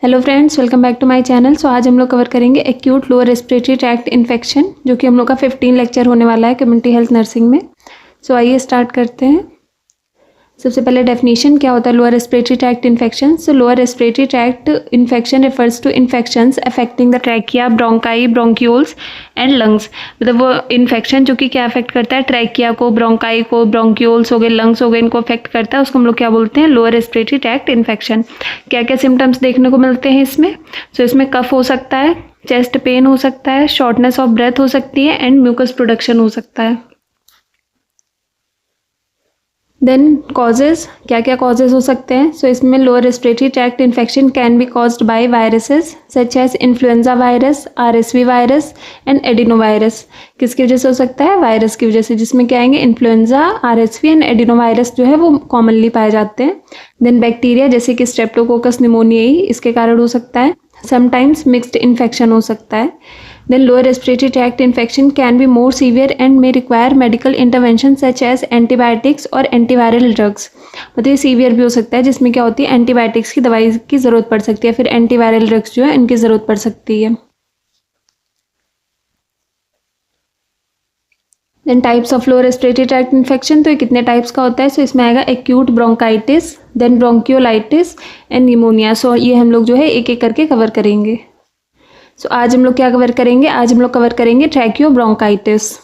Hello friends, welcome back to my channel. So आज हम लोग कवर करेंगे acute lower respiratory tract infection, जो कि हम लोग का 15 लेक्चर होने वाला है कम्युनिटी हेल्थ नर्सिंग में। सो आइए स्टार्ट करते हैं। सबसे पहले डेफिनेशन क्या होता है lower respiratory tract infection. So lower respiratory tract infection refers to infections affecting the trachea, bronchi, bronchioles and lungs. मतलब वो इन्फेक्शन जो कि क्या अफेक्ट करता है, ट्रैकिया को, ब्रोंकाई को, ब्रोंक्यूल्स हो गए, लंग्स हो गए, इनको अफेक्ट करता है, उसको हम लोग क्या बोलते हैं, लोअर रेस्पिरेटरी ट्रैक्ट इन्फेक्शन। क्या क्या सिम्टम्स देखने को मिलते हैं इसमें? सो इसमें कफ हो सकता है, चेस्ट पेन हो सकता है, शॉर्टनेस ऑफ ब्रेथ हो सकती है एंड म्यूकस प्रोडक्शन हो सकता है। देन कॉजेज, क्या क्या कॉजेज हो सकते हैं? सो इसमें lower respiratory tract infection can be caused by viruses such as influenza virus, RSV virus and adenovirus. किसकी वजह से हो सकता है? वायरस की वजह से, जिसमें क्या आएंगे, इन्फ्लुएंजा, आरएसवी एंड एडिनोवायरस जो है वो कॉमनली पाए जाते हैं। देन बैक्टीरिया जैसे कि स्ट्रेप्टोकोकस निमोनियाई, इसके कारण हो सकता है। समटाइम्स मिक्स्ड इन्फेक्शन हो सकता है। Then lower respiratory tract infection can be more severe and may require medical intervention such as antibiotics और antiviral drugs। मतलब ये सीवियर भी हो सकता है, जिसमें क्या होती है, एंटीबायोटिक्स की दवाई की ज़रूरत पड़ सकती है, फिर एंटीवायरल ड्रग्स जो है इनकी ज़रूरत पड़ सकती है। Then types of lower respiratory tract infection, तो ये कितने टाइप्स का होता है? सो इसमें आएगा acute bronchitis, then bronchiolitis and pneumonia. So ये हम लोग जो है एक एक करके कवर करेंगे। सो आज हम लोग क्या कवर करेंगे? आज हम लोग कवर करेंगे ट्रैकियोब्रोंकाइटिस।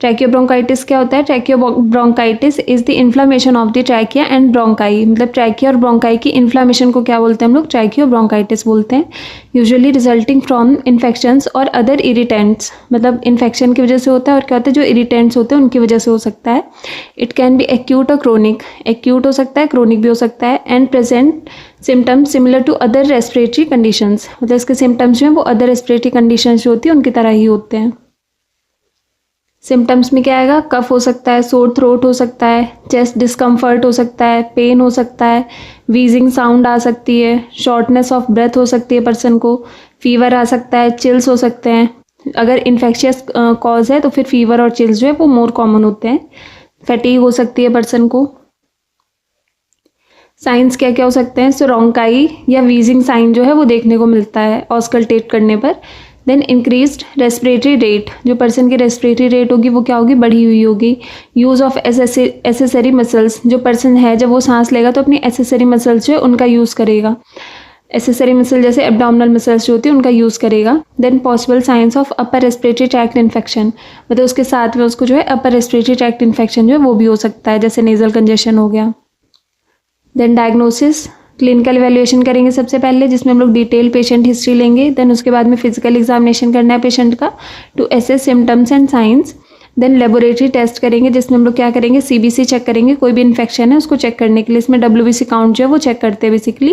ट्रैकियोब्रोंकाइटिस क्या होता है? Tracheobronchitis is the inflammation of the trachea and bronchi. मतलब ट्रैकिया और ब्रोंकाई की इन्फ्लामेशन को क्या बोलते हैं हम लोग? ट्रैकियोब्रोंकाइटिस बोलते हैं। यूजुअली रिजल्टिंग फ्रॉम इन्फेक्शंस और अदर इरिटेंट्स। मतलब इन्फेक्शन की वजह से होता है, और क्या होता है, जो इरिटेंट्स होते हैं उनकी वजह से हो सकता है। इट कैन बी एक्यूट और क्रोनिक। एक्यूट हो सकता है, क्रोनिक भी हो सकता है। And present symptoms similar to other respiratory conditions. मतलब इसके सिम्टम्स जो हैं वो अदर रेस्पिरेटरी कंडीशंस जो होती है उनकी तरह ही होते हैं। सिम्टम्स में क्या आएगा? कफ हो सकता है, सोर थ्रोट हो सकता है, चेस्ट डिस्कम्फर्ट हो सकता है, पेन हो सकता है, वीजिंग साउंड आ सकती है, शॉर्टनेस ऑफ ब्रेथ हो सकती है पर्सन को, फीवर आ सकता है, चिल्स हो सकते हैं। अगर इन्फेक्शियस कॉज है तो फिर फीवर और चिल्स जो है वो मोर कॉमन होते हैं। फैटीग हो सकती है पर्सन को। साइंस क्या क्या हो सकते हैं? सो रोंकाई या वीजिंग साइन जो है वो देखने को मिलता है ऑस्कल्टेट करने पर। देन इंक्रीज्ड रेस्पिरेटरी रेट, जो पर्सन की रेस्पिरेटरी रेट होगी वो क्या होगी? बढ़ी हुई होगी। यूज़ ऑफ एसेसरी मसल्स, जो पर्सन है जब वो सांस लेगा तो अपनी एसेसरी मसल्स जो है उनका यूज़ करेगा। एसेसरी मसल जैसे एब्डोमिनल मसल्स जो होती है उनका यूज़ करेगा। Then possible signs of upper respiratory tract infection, मतलब उसके साथ में उसको जो है अपर रेस्पिरेटरी ट्रैक्ट इन्फेक्शन जो है वो भी हो सकता है, जैसे नेजल कंजेशन हो गया। देन डायग्नोसिस, क्लिनिकल इवैल्यूएशन करेंगे सबसे पहले, जिसमें हम लोग डिटेल पेशेंट हिस्ट्री लेंगे। देन उसके बाद में फिजिकल एग्जामिनेशन करना है पेशेंट का to assess symptoms and signs. Then laboratory test करेंगे, जिसमें हम लोग क्या करेंगे, सीबीसी चेक करेंगे, कोई भी इन्फेक्शन है उसको चेक करने के लिए। इसमें डब्ल्यूबीसी काउंट जो है वो चेक करते हैं बेसिकली।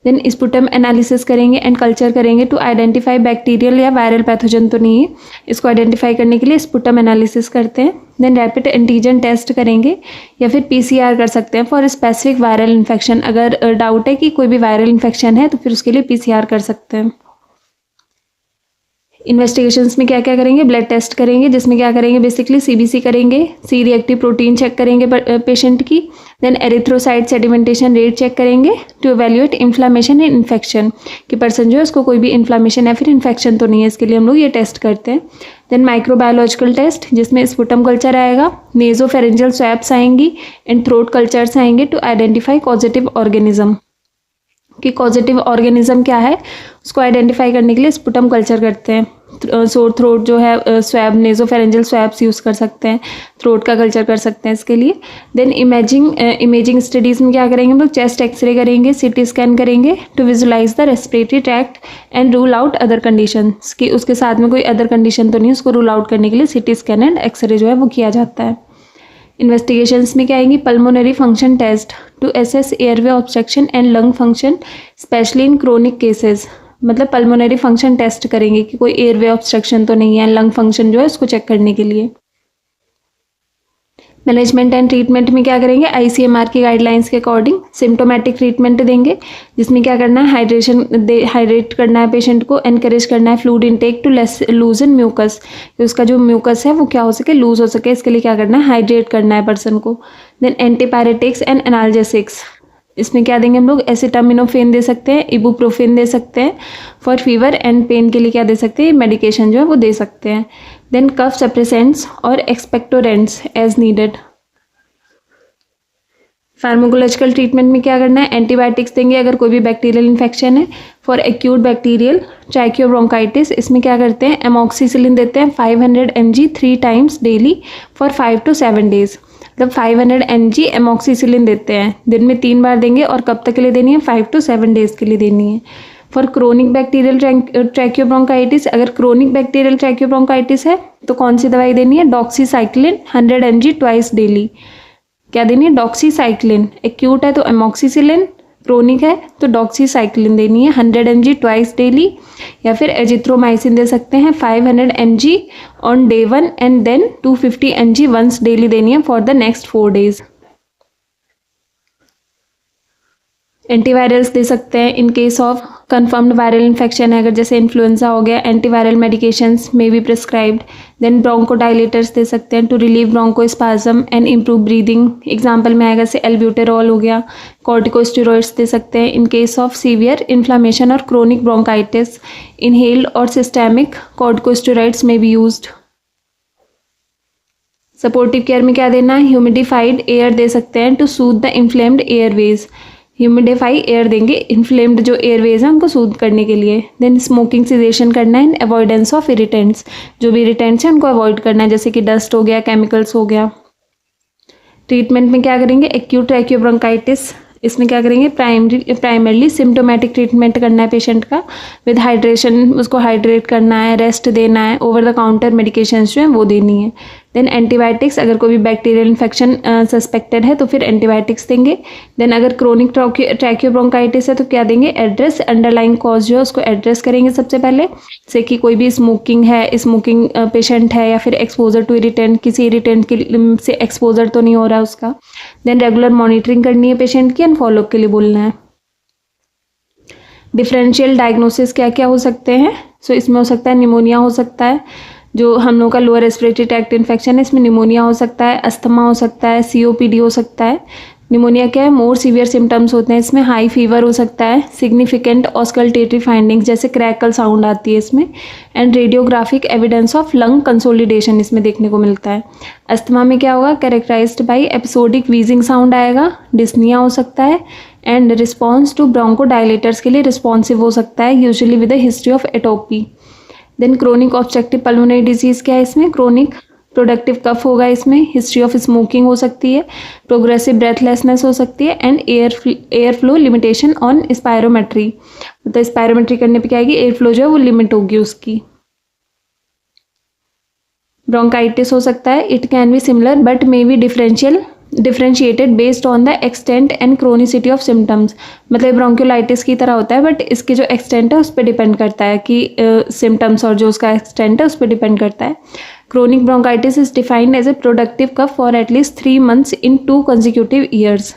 देन स्पुटम एनालिसिस करेंगे एंड कल्चर करेंगे टू आइडेंटिफाई बैक्टीरियल या वायरल पैथोजन तो नहीं है, इसको आइडेंटिफाई करने के लिए स्पुटम एनालिसिस करते हैं। देन रैपिड एंटीजन टेस्ट करेंगे या फिर पीसीआर कर सकते हैं फॉर स्पेसिफिक वायरल इन्फेक्शन। अगर डाउट है कि कोई भी वायरल इन्फेक्शन है तो फिर उसके लिए पीसीआर कर सकते हैं। इन्वेस्टिगेशंस में क्या क्या करेंगे? ब्लड टेस्ट करेंगे, जिसमें क्या करेंगे, बेसिकली सीबीसी करेंगे, सी रिएक्टिव प्रोटीन चेक करेंगे पेशेंट की। Then erythrocyte sedimentation rate check करेंगे to evaluate inflammation and infection, कि पर्सन जो है उसको कोई भी इन्फ्लामेशन या फिर इन्फेक्शन तो नहीं है, इसके लिए हम लोग ये टेस्ट करते हैं। देन माइक्रोबायोलॉजिकल टेस्ट, जिसमें स्पुटम कल्चर आएगा, नेजोफेरेंजियल स्वैप्स आएंगी एंड थ्रोट कल्चर्स आएंगे टू आइडेंटिफाई कॉजेटिव ऑर्गेनिज्म, कि कॉजेटिव ऑर्गेनिज्म क्या है उसको आइडेंटिफाई करने के लिए स्पुटम कल्चर करते हैं। सोर थ्रोट जो है स्वैब, नेजोफेरेंजियल स्वैब्स यूज़ कर सकते हैं, थ्रोट का कल्चर कर सकते हैं इसके लिए। देन इमेजिंग स्टडीज़ में क्या करेंगे हम लोग? चेस्ट एक्सरे करेंगे, सीटी स्कैन करेंगे to visualize the respiratory tract and rule out other conditions, कि उसके साथ में कोई अदर कंडीशन तो नहीं, उसको रूल आउट करने के लिए सीटी स्कैन एंड एक्सरे जो है वो किया जाता है। इन्वेस्टिगेशंस में क्या आएंगी? Pulmonary function test to assess airway obstruction and lung function specially in chronic cases. मतलब पल्मोनरी फंक्शन टेस्ट करेंगे कि कोई एयरवे ऑब्स्ट्रक्शन तो नहीं है, लंग फंक्शन जो है उसको चेक करने के लिए। मैनेजमेंट एंड ट्रीटमेंट में क्या करेंगे? आईसीएमआर की गाइडलाइंस के अकॉर्डिंग सिम्टोमेटिक ट्रीटमेंट देंगे, जिसमें क्या करना है, हाइड्रेट करना है पेशेंट को, एनकरेज करना है fluid intake to loosen mucus, उसका जो म्यूकस है वो क्या हो सके, लूज हो सके, इसके लिए क्या करना है, हाइड्रेट करना है पर्सन को। देन एंटीपायरेटिक्स एंड एनाल्जेसिक्स, इसमें क्या देंगे हम लोग, एसिटामिनोफेन दे सकते हैं, इबुप्रोफेन दे सकते हैं। फॉर फीवर एंड पेन के लिए क्या दे सकते हैं, मेडिकेशन जो है वो दे सकते हैं। देन कफ सप्रेसेंट्स और expectorants as needed. Pharmacological treatment में क्या करना है, एंटीबायोटिक्स देंगे अगर कोई भी बैक्टीरियल इन्फेक्शन है। फॉर एक्यूट बैक्टीरियल ट्रैकियोब्रोंकाइटिस इसमें क्या करते हैं, एमॉक्सिसिलिन देते हैं 500 mg 3 times daily for 5 to 7 days। मतलब 500 mg एमॉक्सिसिलिन देते हैं, दिन में 3 बार देंगे और कब तक के लिए देनी है, 5 to 7 days के लिए देनी है। फॉर क्रोनिक बैक्टीरियल ट्रैकियोब्रोंकाइटिस, अगर क्रोनिक बैक्टीरियल ट्रैकियोब्रोंकाइटिस है तो कौन सी दवाई देनी है, डॉक्सीसाइक्लिन 100 mg ट्वाइस डेली। क्या देनी है, डॉक्सीसाइक्लिन। एक्यूट है तो एमॉक्सिसिलिन, क्रोनिक है तो डॉक्सीसाइक्लिन देनी है 100 mg ट्वाइस डेली। या फिर एजिथ्रोमाइसिन दे सकते हैं 500 mg on day 1 and then 250 mg once daily देनी है for the next 4 days। Antivirals दे सकते हैं in case of confirmed viral infection है, अगर जैसे इन्फ्लुएंजा हो गया, एंटीवायरल मेडिकेशंस में बी प्रिस्क्राइब्ड। देन ब्रोंकोडाइलेटर्स दे सकते हैं to relieve bronchospasm and improve breathing. Example में आएगा जैसे एल्ब्यूटेरॉल हो गया। कॉर्टिकोस्टेरॉइड्स दे सकते हैं in case of severe inflammation और क्रोनिक ब्रोंकाइटिस। इनहेल्ड और systemic corticosteroids may be used. Supportive care में क्या देना है, ह्यूमिडिफाइड एयर दे सकते हैं to soothe the inflamed airways. Humidify air देंगे इन्फ्लेम्ड जो एयरवेज हैं उनको सूद करने के लिए। देन स्मोकिंग सीजेशन करना है, अवॉइडेंस ऑफ इरिटेंट्स, जो भी इरिटेंट्स हैं उनको अवॉइड करना है, जैसे कि डस्ट हो गया, केमिकल्स हो गया। ट्रीटमेंट में क्या करेंगे, एक्यूट ट्रैकियोब्रोंकाइटिस इसमें क्या करेंगे, प्राइमरली सिम्टोमेटिक ट्रीटमेंट करना है पेशेंट का विद हाइड्रेशन, उसको हाइड्रेट करना है, रेस्ट देना है, ओवर द काउंटर मेडिकेशंस जो हैं वो देनी है। देन एंटीबायोटिक्स, अगर कोई भी बैक्टीरियल इन्फेक्शन सस्पेक्टेड है तो फिर एंटीबायोटिक्स देंगे। देन अगर क्रोनिक ट्रैकियोब्रोंकाइटिस है तो क्या देंगे, एड्रेस अंडरलाइंग कॉज जो है उसको एड्रेस करेंगे सबसे पहले, जैसे कि कोई भी स्मोकिंग है, स्मोकिंग पेशेंट है, या फिर एक्सपोजर टू इरिटेंट, किसी इरिटेंट के से एक्सपोजर तो नहीं हो रहा है उसका। देन रेगुलर मॉनिटरिंग करनी है पेशेंट की एंड फॉलोअप के लिए बोलना है। डिफरेंशियल डायग्नोसिस क्या क्या हो सकते हैं, सो इसमें हो सकता है निमोनिया हो सकता है, जो हम लोग का लोअर रेस्पिरेटरी ट्रैक्ट इन्फेक्शन है, इसमें निमोनिया हो सकता है, अस्थमा हो सकता है, COPD हो सकता है। निमोनिया क्या है, मोर सीवियर सिम्टम्स होते हैं इसमें, हाई फीवर हो सकता है, सिग्निफिकेंट ऑस्कल्टेटरी फाइंडिंग्स जैसे क्रैकल साउंड आती है इसमें, and radiographic evidence of lung consolidation इसमें देखने को मिलता है। अस्थमा में क्या होगा, characterized by episodic wheezing sound आएगा, डिस्निया हो सकता है, एंड रिस्पॉन्स टू ब्रोंकोडाइलेटर्स के लिए रिस्पॉन्सिव हो सकता है, usually with a history of atopy. Then chronic obstructive pulmonary disease क्या है इसमें, क्रोनिक प्रोडक्टिव कफ होगा इसमें, हिस्ट्री ऑफ स्मोकिंग हो सकती है, प्रोग्रेसिव ब्रेथलेसनेस हो सकती है, and air flow limitation on spirometry, मतलब स्पायरोमेट्री करने पे क्या आएगी, एयर फ्लो जो है वो लिमिट होगी उसकी। ब्रोंकाइटिस हो सकता है, it can be similar but may be differentiated based on the extent and chronicity of symptoms, मतलब ब्रोंकियोलाइटिस की तरह होता है बट इसकी जो एक्सटेंट है उस पर डिपेंड करता है कि सिम्टम्स और जो उसका एक्सटेंट है उस पर डिपेंड करता है। Chronic bronchitis is defined as a productive cough for at least 3 months in 2 consecutive years।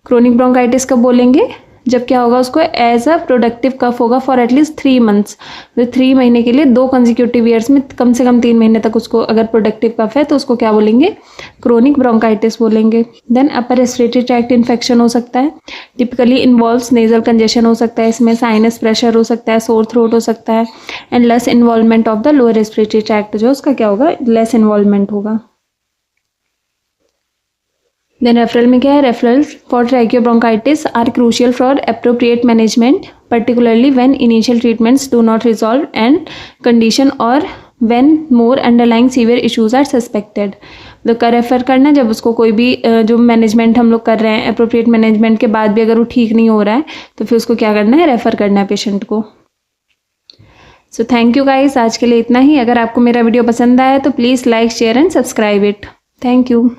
Chronic bronchitis कब बोलेंगे, जब क्या होगा, उसको एज अ प्रोडक्टिव कफ होगा फॉर एटलीस्ट 3 months, तो 3 महीने के लिए 2 consecutive years में कम से कम 3 महीने तक उसको अगर प्रोडक्टिव कफ है तो उसको क्या बोलेंगे, क्रोनिक ब्रोंकाइटिस बोलेंगे। Then upper respiratory tract infection हो सकता है, टिपिकली इन्वॉल्व्स नेजल कंजेशन हो सकता है, इसमें साइनस प्रेशर हो सकता है, सोर थ्रोट हो सकता है, and less involvement of the lower respiratory tract, जो उसका क्या होगा, लेस इन्वॉल्वमेंट होगा। देन रेफरल में क्या है, referrals for tracheobronchitis are crucial for appropriate management, particularly when initial treatments do not resolve and condition or when more underlying severe issues are suspected। तो का रेफ़र करना जब उसको कोई भी जो मैनेजमेंट हम लोग कर रहे हैं, अप्रोप्रिएट मैनेजमेंट के बाद भी अगर वो ठीक नहीं हो रहा है तो फिर उसको क्या करना है, रेफ़र करना है पेशेंट को। सो थैंक यू गाइस, आज के लिए इतना ही। अगर आपको मेरा वीडियो पसंद आया तो please like, share and subscribe it. Thank you.